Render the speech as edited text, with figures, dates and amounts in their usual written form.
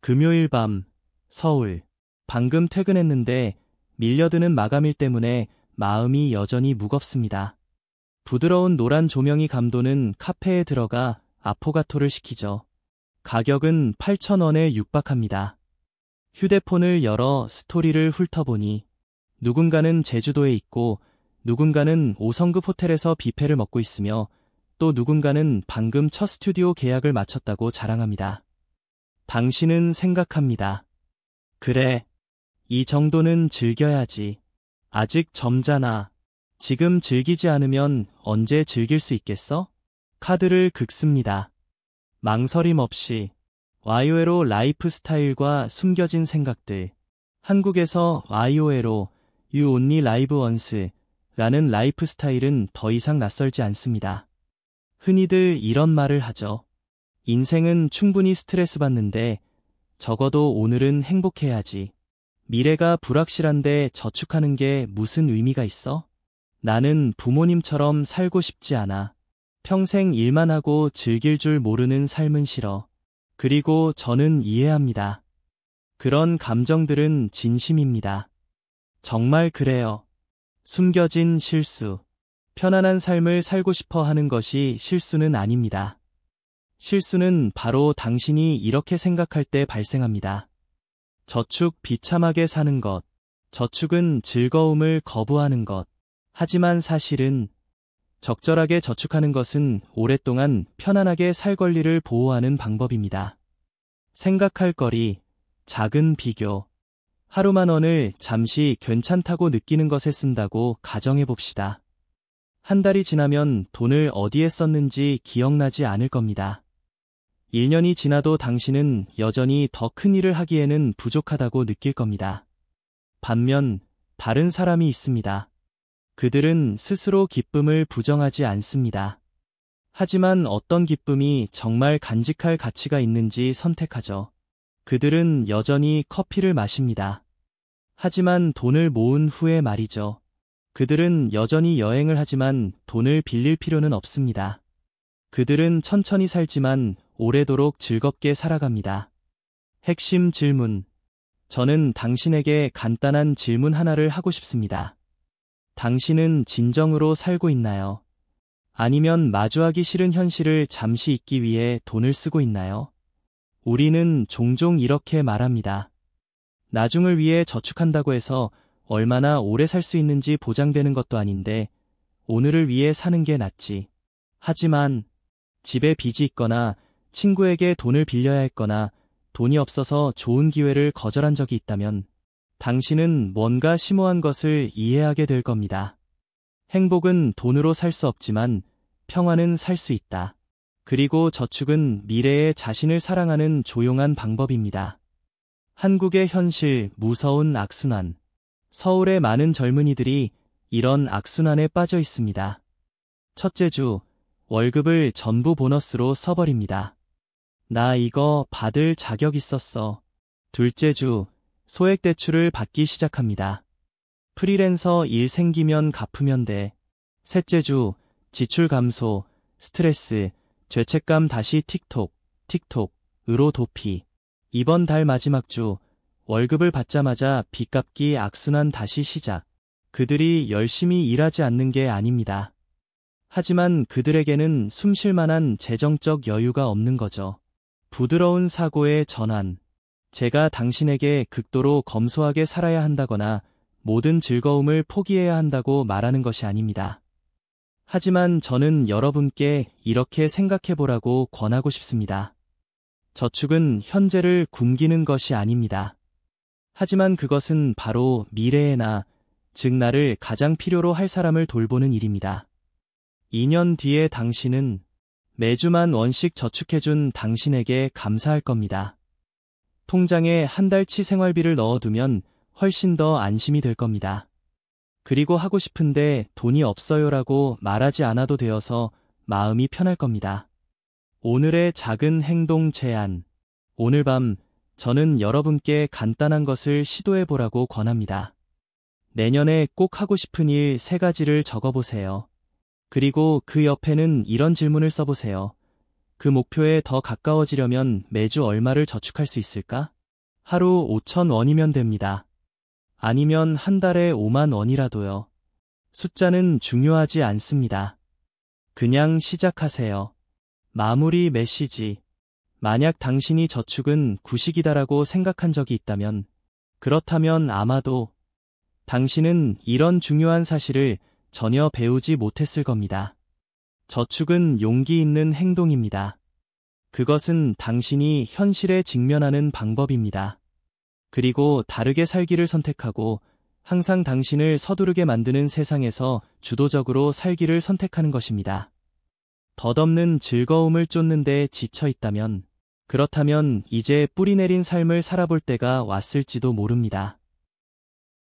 금요일 밤, 서울. 방금 퇴근했는데 밀려드는 마감일 때문에 마음이 여전히 무겁습니다. 부드러운 노란 조명이 감도는 카페에 들어가 아포가토를 시키죠. 가격은 8,000원에 육박합니다. 휴대폰을 열어 스토리를 훑어보니 누군가는 제주도에 있고 누군가는 5성급 호텔에서 뷔페를 먹고 있으며 또 누군가는 방금 첫 스튜디오 계약을 마쳤다고 자랑합니다. 당신은 생각합니다. 그래, 이 정도는 즐겨야지. 아직 젊잖아. 지금 즐기지 않으면 언제 즐길 수 있겠어? 카드를 긁습니다. 망설임 없이. YOLO 라이프 스타일과 숨겨진 생각들. 한국에서 YOLO, You Only Live Once 라는 라이프 스타일은 더 이상 낯설지 않습니다. 흔히들 이런 말을 하죠. 인생은 충분히 스트레스 받는데 적어도 오늘은 행복해야지. 미래가 불확실한데 저축하는 게 무슨 의미가 있어? 나는 부모님처럼 살고 싶지 않아. 평생 일만 하고 즐길 줄 모르는 삶은 싫어. 그리고 저는 이해합니다. 그런 감정들은 진심입니다. 정말 그래요. 숨겨진 실수. 편안한 삶을 살고 싶어 하는 것이 실수는 아닙니다. 실수는 바로 당신이 이렇게 생각할 때 발생합니다. 저축 비참하게 사는 것. 저축은 즐거움을 거부하는 것. 하지만 사실은 적절하게 저축하는 것은 오랫동안 편안하게 살 권리를 보호하는 방법입니다. 생각할 거리, 작은 비교. 하루 10,000원을 잠시 괜찮다고 느끼는 것에 쓴다고 가정해봅시다. 한 달이 지나면 돈을 어디에 썼는지 기억나지 않을 겁니다. 1년이 지나도 당신은 여전히 더 큰 일을 하기에는 부족하다고 느낄 겁니다. 반면 다른 사람이 있습니다. 그들은 스스로 기쁨을 부정하지 않습니다. 하지만 어떤 기쁨이 정말 간직할 가치가 있는지 선택하죠. 그들은 여전히 커피를 마십니다. 하지만 돈을 모은 후에 말이죠. 그들은 여전히 여행을 하지만 돈을 빌릴 필요는 없습니다. 그들은 천천히 살지만 오래도록 즐겁게 살아갑니다. 핵심 질문. 저는 당신에게 간단한 질문 하나를 하고 싶습니다. 당신은 진정으로 살고 있나요? 아니면 마주하기 싫은 현실을 잠시 잊기 위해 돈을 쓰고 있나요? 우리는 종종 이렇게 말합니다. 나중을 위해 저축한다고 해서 얼마나 오래 살 수 있는지 보장되는 것도 아닌데 오늘을 위해 사는 게 낫지. 하지만 집에 빚이 있거나 친구에게 돈을 빌려야 했거나 돈이 없어서 좋은 기회를 거절한 적이 있다면 당신은 뭔가 심오한 것을 이해하게 될 겁니다. 행복은 돈으로 살 수 없지만 평화는 살 수 있다. 그리고 저축은 미래의 자신을 사랑하는 조용한 방법입니다. 한국의 현실, 무서운 악순환. 서울의 많은 젊은이들이 이런 악순환에 빠져 있습니다. 첫째 주, 월급을 전부 보너스로 써버립니다. 나 이거 받을 자격 있었어. 둘째 주, 소액 대출을 받기 시작합니다. 프리랜서 일 생기면 갚으면 돼. 셋째 주, 지출 감소, 스트레스, 죄책감 다시 틱톡으로 도피. 이번 달 마지막 주, 월급을 받자마자 빚 갚기 악순환 다시 시작. 그들이 열심히 일하지 않는 게 아닙니다. 하지만 그들에게는 숨쉴 만한 재정적 여유가 없는 거죠. 부드러운 사고의 전환. 제가 당신에게 극도로 검소하게 살아야 한다거나 모든 즐거움을 포기해야 한다고 말하는 것이 아닙니다. 하지만 저는 여러분께 이렇게 생각해보라고 권하고 싶습니다. 저축은 현재를 굶기는 것이 아닙니다. 하지만 그것은 바로 미래의 나, 즉 나를 가장 필요로 할 사람을 돌보는 일입니다. 2년 뒤에 당신은 매주 10,000원씩 저축해준 당신에게 감사할 겁니다. 통장에 한 달치 생활비를 넣어두면 훨씬 더 안심이 될 겁니다. 그리고 하고 싶은데 돈이 없어요라고 말하지 않아도 되어서 마음이 편할 겁니다. 오늘의 작은 행동 제안. 오늘 밤 저는 여러분께 간단한 것을 시도해보라고 권합니다. 내년에 꼭 하고 싶은 일 3가지를 적어보세요. 그리고 그 옆에는 이런 질문을 써보세요. 그 목표에 더 가까워지려면 매주 얼마를 저축할 수 있을까? 하루 5,000원이면 됩니다. 아니면 한 달에 5만 원이라도요. 숫자는 중요하지 않습니다. 그냥 시작하세요. 마무리 메시지. 만약 당신이 저축은 구식이다라고 생각한 적이 있다면, 그렇다면 아마도 당신은 이런 중요한 사실을 전혀 배우지 못했을 겁니다. 저축은 용기 있는 행동입니다. 그것은 당신이 현실에 직면하는 방법입니다. 그리고 다르게 살기를 선택하고 항상 당신을 서두르게 만드는 세상에서 주도적으로 살기를 선택하는 것입니다. 덧없는 즐거움을 쫓는 데 지쳐 있다면, 그렇다면 이제 뿌리 내린 삶을 살아볼 때가 왔을지도 모릅니다.